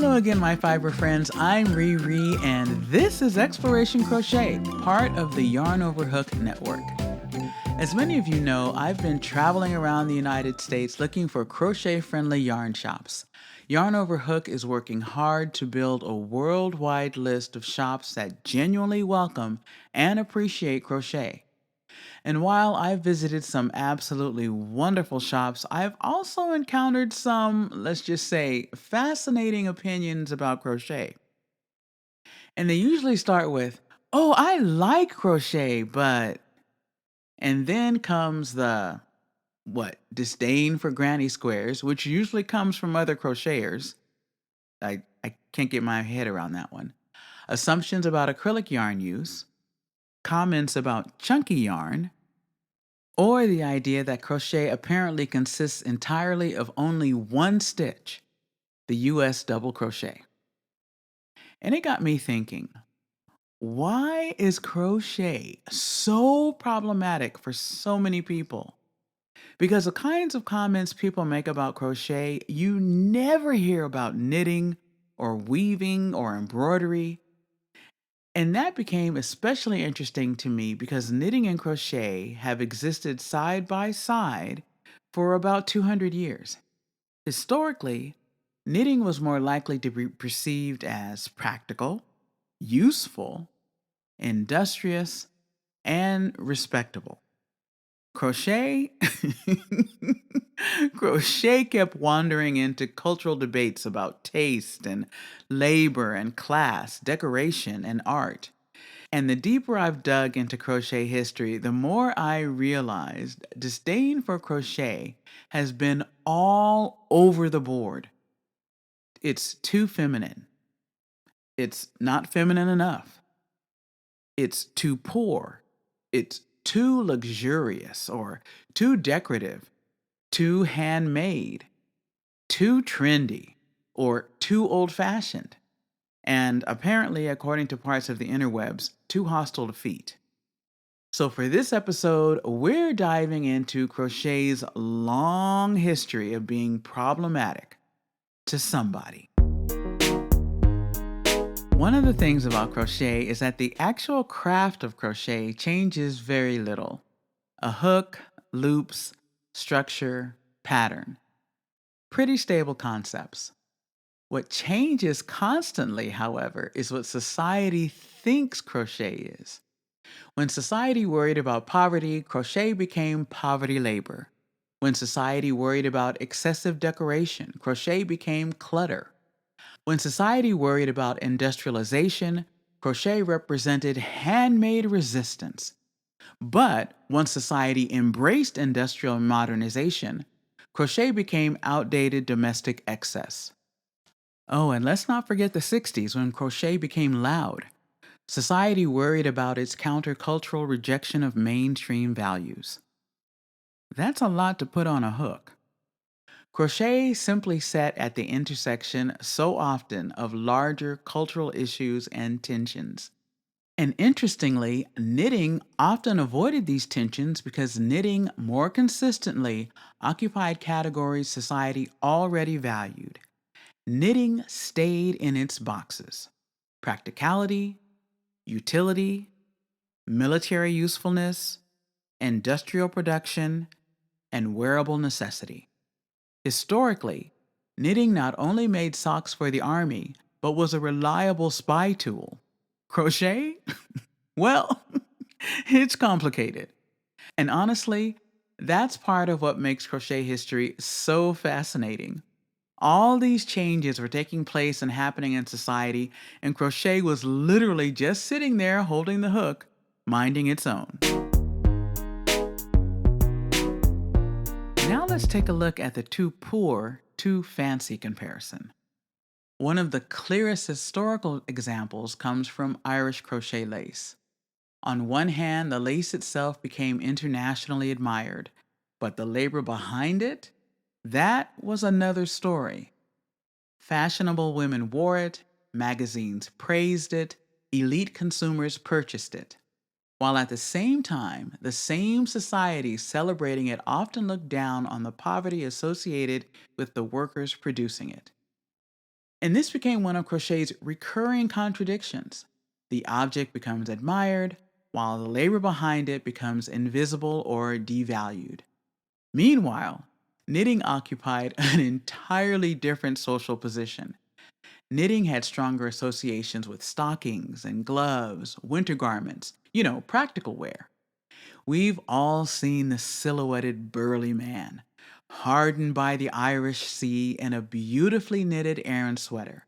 Hello again, my fiber friends. I'm ReRe, and this is Exploration Crochet, part of the Yarn Over Hook network. As many of you know, I've been traveling around the United States looking for crochet-friendly yarn shops. Yarn Over Hook is working hard to build a worldwide list of shops that genuinely welcome and appreciate crochet. And while I've visited some absolutely wonderful shops, I've also encountered some, let's just say, fascinating opinions about crochet. And they usually start with, "Oh, I like crochet, but..." And then comes the, disdain for granny squares, which usually comes from other crocheters. I can't get my head around that one. Assumptions about acrylic yarn use, comments about chunky yarn, or the idea that crochet apparently consists entirely of only one stitch, the US double crochet. And it got me thinking, why is crochet so problematic for so many people? Because the kinds of comments people make about crochet, you never hear about knitting or weaving or embroidery. And that became especially interesting to me because knitting and crochet have existed side by side for about 200 years. Historically, knitting was more likely to be perceived as practical, useful, industrious, and respectable. Crochet crochet kept wandering into cultural debates about taste and labor and class, decoration and art. And the deeper I've dug into crochet history, the more I realized disdain for crochet has been all over the board. It's too feminine. It's not feminine enough. It's too poor. It's too luxurious or too decorative, too handmade, too trendy, or too old fashioned. And apparently, according to parts of the interwebs, too hostile to feet. So, for this episode, we're diving into crochet's long history of being problematic to somebody. One of the things about crochet is that the actual craft of crochet changes very little. A hook, loops, structure, pattern. Pretty stable concepts. What changes constantly, however, is what society thinks crochet is. When society worried about poverty, crochet became poverty labor. When society worried about excessive decoration, crochet became clutter. When society worried about industrialization, crochet represented handmade resistance. But once society embraced industrial modernization, crochet became outdated domestic excess. Oh, and let's not forget the 60s when crochet became loud. Society worried about its countercultural rejection of mainstream values. That's a lot to put on a hook. Crochet simply sat at the intersection so often of larger cultural issues and tensions. And interestingly, knitting often avoided these tensions because knitting more consistently occupied categories society already valued. Knitting stayed in its boxes: practicality, utility, military usefulness, industrial production, and wearable necessity. Historically, knitting not only made socks for the army, but was a reliable spy tool. Crochet? Well, it's complicated. And honestly, that's part of what makes crochet history so fascinating. All these changes were taking place and happening in society, and crochet was literally just sitting there holding the hook, minding its own. Now let's take a look at the too poor, too fancy comparison. One of the clearest historical examples comes from Irish crochet lace. On one hand, the lace itself became internationally admired, but the labor behind it? That was another story. Fashionable women wore it, magazines praised it, elite consumers purchased it. While at the same time, the same society celebrating it often looked down on the poverty associated with the workers producing it. And this became one of crochet's recurring contradictions. The object becomes admired, while the labor behind it becomes invisible or devalued. Meanwhile, knitting occupied an entirely different social position. Knitting had stronger associations with stockings and gloves, winter garments, practical wear. We've all seen the silhouetted burly man, hardened by the Irish Sea in a beautifully knitted Aran sweater.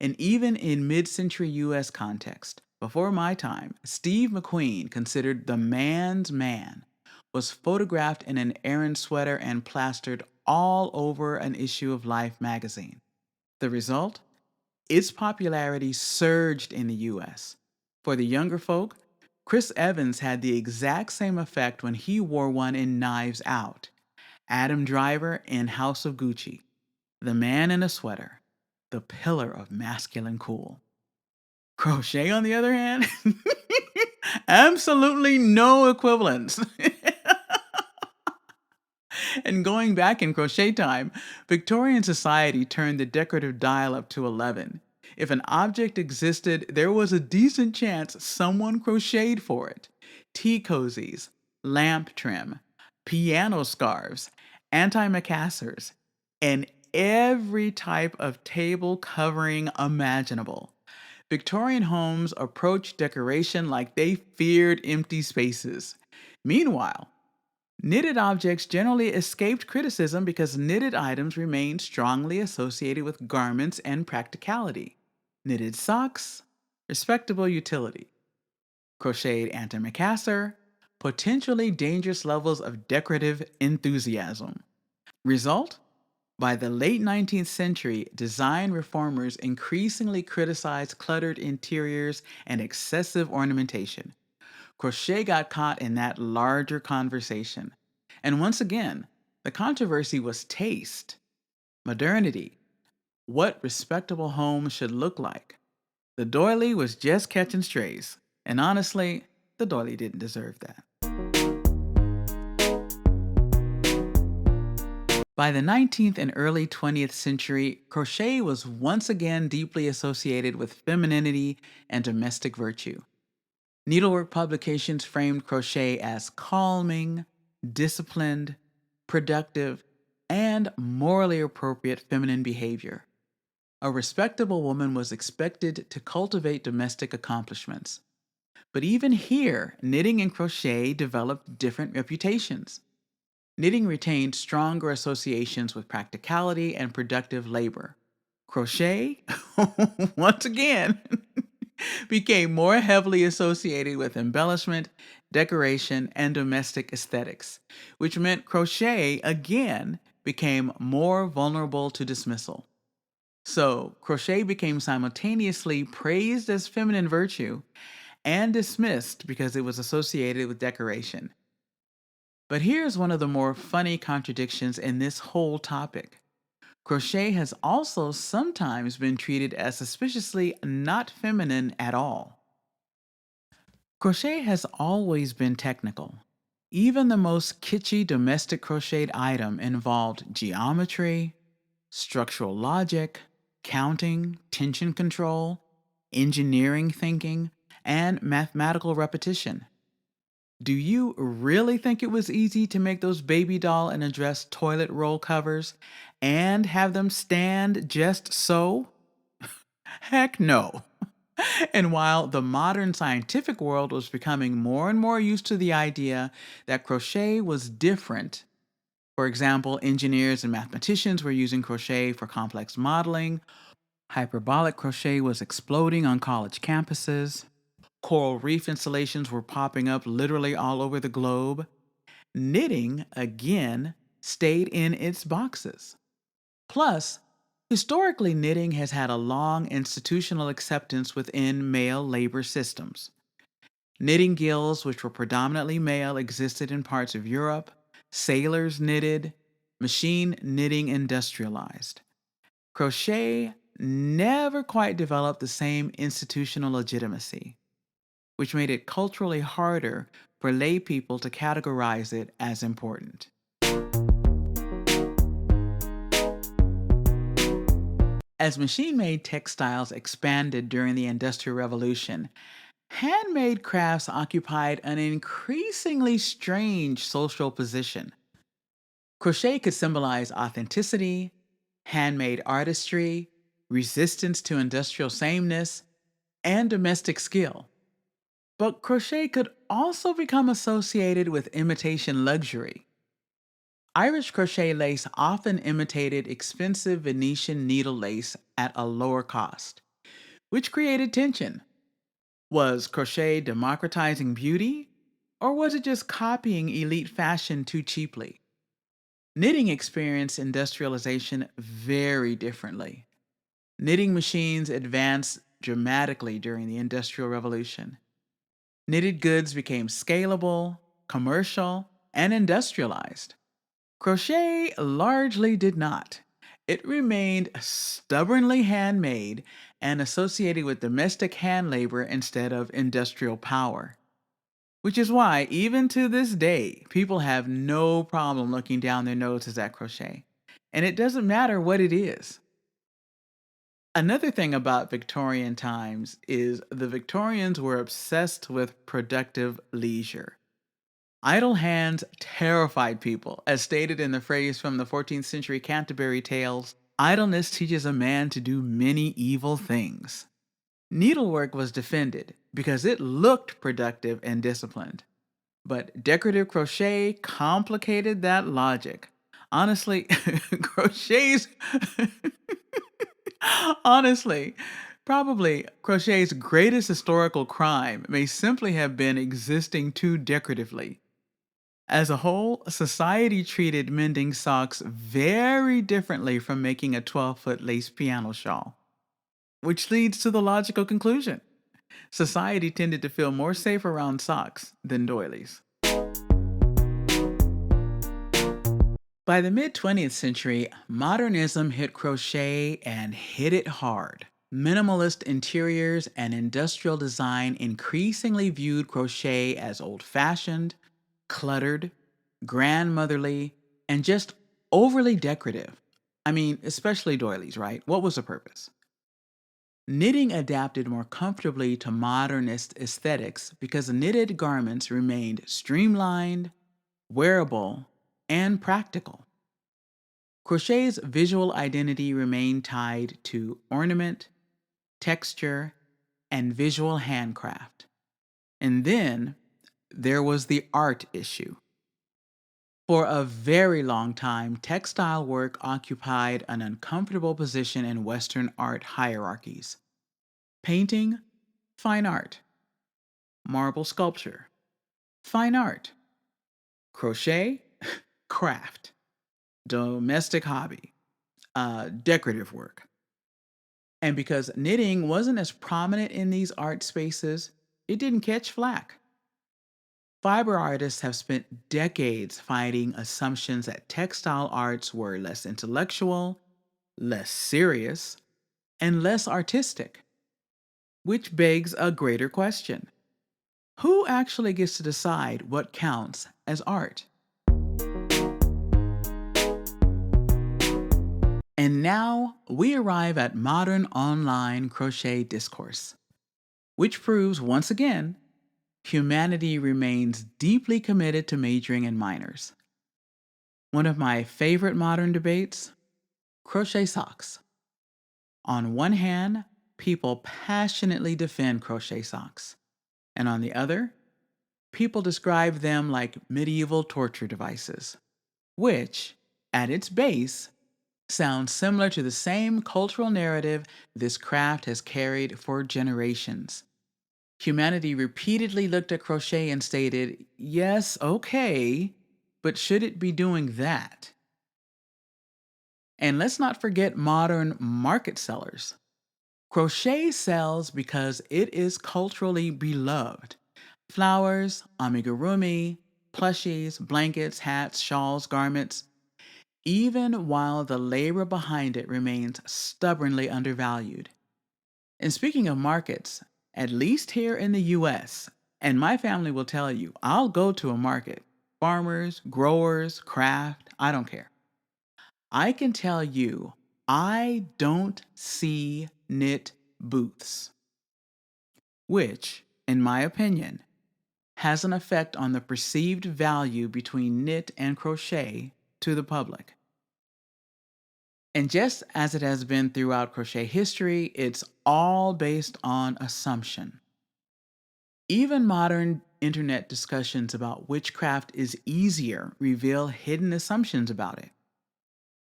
And even in mid century US context, before my time, Steve McQueen, considered the man's man, was photographed in an Aran sweater and plastered all over an issue of Life magazine. The result? Its popularity surged in the US. For the younger folk, Chris Evans had the exact same effect when he wore one in Knives Out, Adam Driver in House of Gucci, the man in a sweater, the pillar of masculine cool. Crochet, on the other hand, absolutely no equivalence. And going back in crochet time, Victorian society turned the decorative dial up to 11. If an object existed, there was a decent chance someone crocheted for it. Tea cozies, lamp trim, piano scarves, antimacassars, and every type of table covering imaginable. Victorian homes approached decoration like they feared empty spaces. Meanwhile, knitted objects generally escaped criticism because knitted items remained strongly associated with garments and practicality. Knitted socks, respectable utility. Crocheted antimacassar, potentially dangerous levels of decorative enthusiasm. Result? By the late 19th century, design reformers increasingly criticized cluttered interiors and excessive ornamentation. Crochet got caught in that larger conversation. And once again, the controversy was taste, modernity, what respectable homes should look like. The doily was just catching strays, and honestly, the doily didn't deserve that. By the 19th and early 20th century, crochet was once again deeply associated with femininity and domestic virtue. Needlework publications framed crochet as calming, disciplined, productive, and morally appropriate feminine behavior. A respectable woman was expected to cultivate domestic accomplishments. But even here, knitting and crochet developed different reputations. Knitting retained stronger associations with practicality and productive labor. Crochet, once again, became more heavily associated with embellishment, decoration, and domestic aesthetics, which meant crochet again became more vulnerable to dismissal. So, crochet became simultaneously praised as feminine virtue and dismissed because it was associated with decoration. But here's one of the more funny contradictions in this whole topic. Crochet has also sometimes been treated as suspiciously not feminine at all. Crochet has always been technical. Even the most kitschy domestic crocheted item involved geometry, structural logic, counting, tension control, engineering thinking, and mathematical repetition. Do you really think it was easy to make those baby doll and a dress toilet roll covers and have them stand just so? Heck no. And while the modern scientific world was becoming more and more used to the idea that crochet was different, for example, engineers and mathematicians were using crochet for complex modeling, hyperbolic crochet was exploding on college campuses, coral reef installations were popping up literally all over the globe, knitting, again, stayed in its boxes. Plus, historically, knitting has had a long institutional acceptance within male labor systems. Knitting guilds, which were predominantly male, existed in parts of Europe. Sailors knitted, machine knitting industrialized. Crochet never quite developed the same institutional legitimacy, which made it culturally harder for lay people to categorize it as important. As machine made textiles expanded during the Industrial Revolution, handmade crafts occupied an increasingly strange social position. Crochet could symbolize authenticity, handmade artistry, resistance to industrial sameness, and domestic skill. But crochet could also become associated with imitation luxury. Irish crochet lace often imitated expensive Venetian needle lace at a lower cost, which created tension. Was crochet democratizing beauty, or was it just copying elite fashion too cheaply? Knitting experienced industrialization very differently. Knitting machines advanced dramatically during the Industrial Revolution. Knitted goods became scalable, commercial, and industrialized. Crochet largely did not. It remained stubbornly handmade and associated with domestic hand labor instead of industrial power. Which is why, even to this day, people have no problem looking down their noses at crochet. And it doesn't matter what it is. Another thing about Victorian times is the Victorians were obsessed with productive leisure. Idle hands terrified people, as stated in the phrase from the 14th century Canterbury Tales, idleness teaches a man to do many evil things. Needlework was defended because it looked productive and disciplined. But decorative crochet complicated that logic. Honestly, crochet's honestly, probably crochet's greatest historical crime may simply have been existing too decoratively. As a whole, society treated mending socks very differently from making a 12-foot lace piano shawl, which leads to the logical conclusion. Society tended to feel more safe around socks than doilies. By the mid 20th century, modernism hit crochet and hit it hard. Minimalist interiors and industrial design increasingly viewed crochet as old fashioned, cluttered, grandmotherly, and just overly decorative. I mean, especially doilies, right? What was the purpose? Knitting adapted more comfortably to modernist aesthetics because knitted garments remained streamlined, wearable, and practical. Crochet's visual identity remained tied to ornament, texture, and visual handcraft. And then there was the art issue. For a very long time, textile work occupied an uncomfortable position in Western art hierarchies. Painting, fine art. Marble sculpture, fine art. Crochet, craft. Domestic hobby, decorative work. And because knitting wasn't as prominent in these art spaces, it didn't catch flack. Fiber artists have spent decades fighting assumptions that textile arts were less intellectual, less serious, and less artistic, which begs a greater question. Who actually gets to decide what counts as art? And now we arrive at modern online crochet discourse, which proves once again humanity remains deeply committed to majoring in minors. One of my favorite modern debates: crochet socks. On one hand, people passionately defend crochet socks, and on the other, people describe them like medieval torture devices, which, at its base, sounds similar to the same cultural narrative this craft has carried for generations. Humanity repeatedly looked at crochet and stated, yes, okay, but should it be doing that? And let's not forget modern market sellers. Crochet sells because it is culturally beloved. Flowers, amigurumi, plushies, blankets, hats, shawls, garments, even while the labor behind it remains stubbornly undervalued. And speaking of markets, at least here in the US, and my family will tell you, I'll go to a market. Farmers, growers, craft, I don't care. I can tell you I don't see knit booths, which, in my opinion, has an effect on the perceived value between knit and crochet to the public. And just as it has been throughout crochet history, it's all based on assumption. Even modern internet discussions about which craft is easier reveal hidden assumptions about it.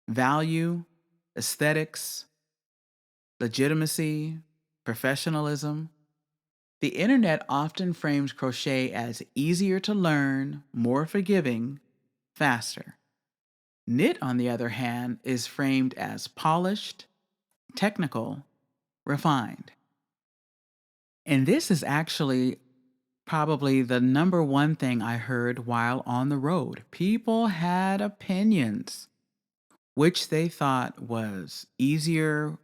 Value, aesthetics, legitimacy, professionalism. The internet often frames crochet as easier to learn, more forgiving, faster. Knit, on the other hand, is framed as polished, technical, refined. And this is actually probably the number one thing I heard while on the road. People had opinions, which they thought was easier,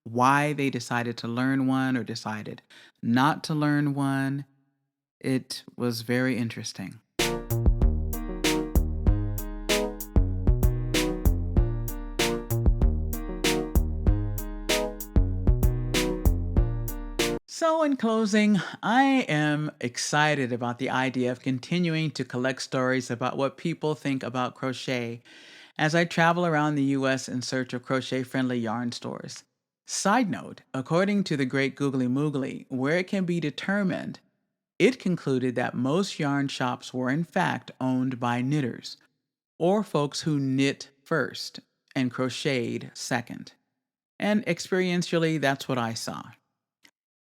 why they decided to learn one or decided not to learn one. It was very interesting. So, in closing, I am excited about the idea of continuing to collect stories about what people think about crochet as I travel around the US in search of crochet friendly yarn stores. Side note, according to the great Googly Moogly, where it can be determined, it concluded that most yarn shops were in fact owned by knitters, or folks who knit first and crocheted second. And experientially, that's what I saw.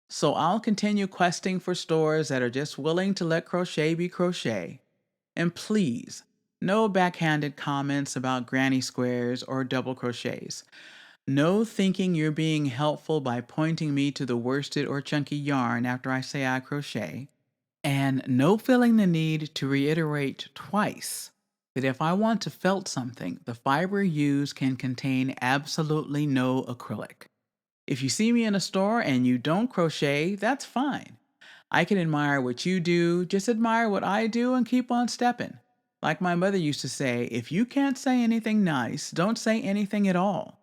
So I'll continue questing for stores that are just willing to let crochet be crochet. And please, no backhanded comments about granny squares or double crochets. No thinking you're being helpful by pointing me to the worsted or chunky yarn after I say I crochet. And no feeling the need to reiterate twice that if I want to felt something, the fiber used can contain absolutely no acrylic. If you see me in a store and you don't crochet, that's fine. I can admire what you do, just admire what I do and keep on stepping. Like my mother used to say, if you can't say anything nice, don't say anything at all.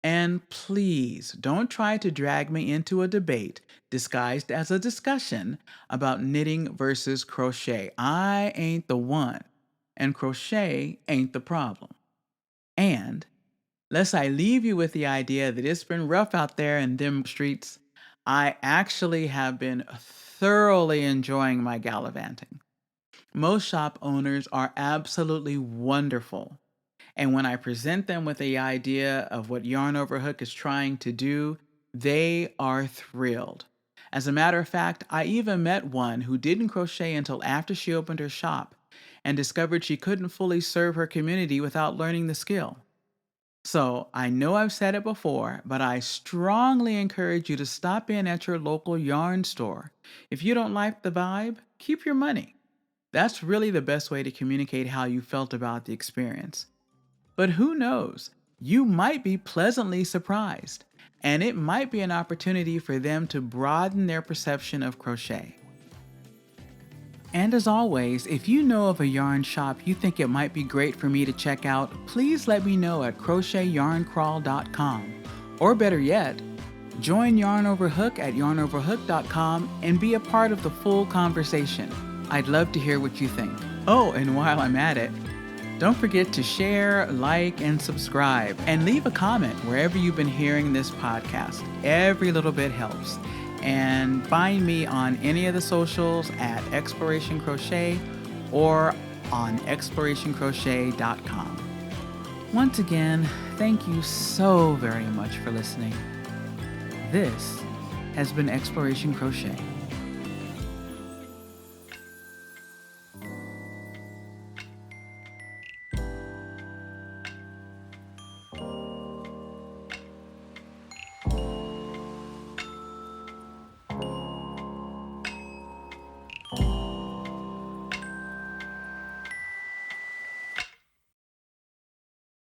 And please don't try to drag me into a debate disguised as a discussion about knitting versus crochet. I ain't the one, and crochet ain't the problem. And lest I leave you with the idea that it's been rough out there in them streets, I actually have been thoroughly enjoying my gallivanting. Most shop owners are absolutely wonderful. And when I present them with the idea of what Yarn Over Hook is trying to do, they are thrilled. As a matter of fact, I even met one who didn't crochet until after she opened her shop and discovered she couldn't fully serve her community without learning the skill. So, I know I've said it before, but I strongly encourage you to stop in at your local yarn store. If you don't like the vibe, keep your money. That's really the best way to communicate how you felt about the experience. But who knows? You might be pleasantly surprised, and it might be an opportunity for them to broaden their perception of crochet. And as always, if you know of a yarn shop you think it might be great for me to check out, please let me know at crochetyarncrawl.com. Or better yet, join Yarn Over Hook at yarnoverhook.com and be a part of the full conversation. I'd love to hear what you think. Oh, and while I'm at it, don't forget to share, like, and subscribe, and leave a comment wherever you've been hearing this podcast. Every little bit helps. And find me on any of the socials at Exploration Crochet or on explorationcrochet.com. Once again, thank you so very much for listening. This has been Exploration Crochet.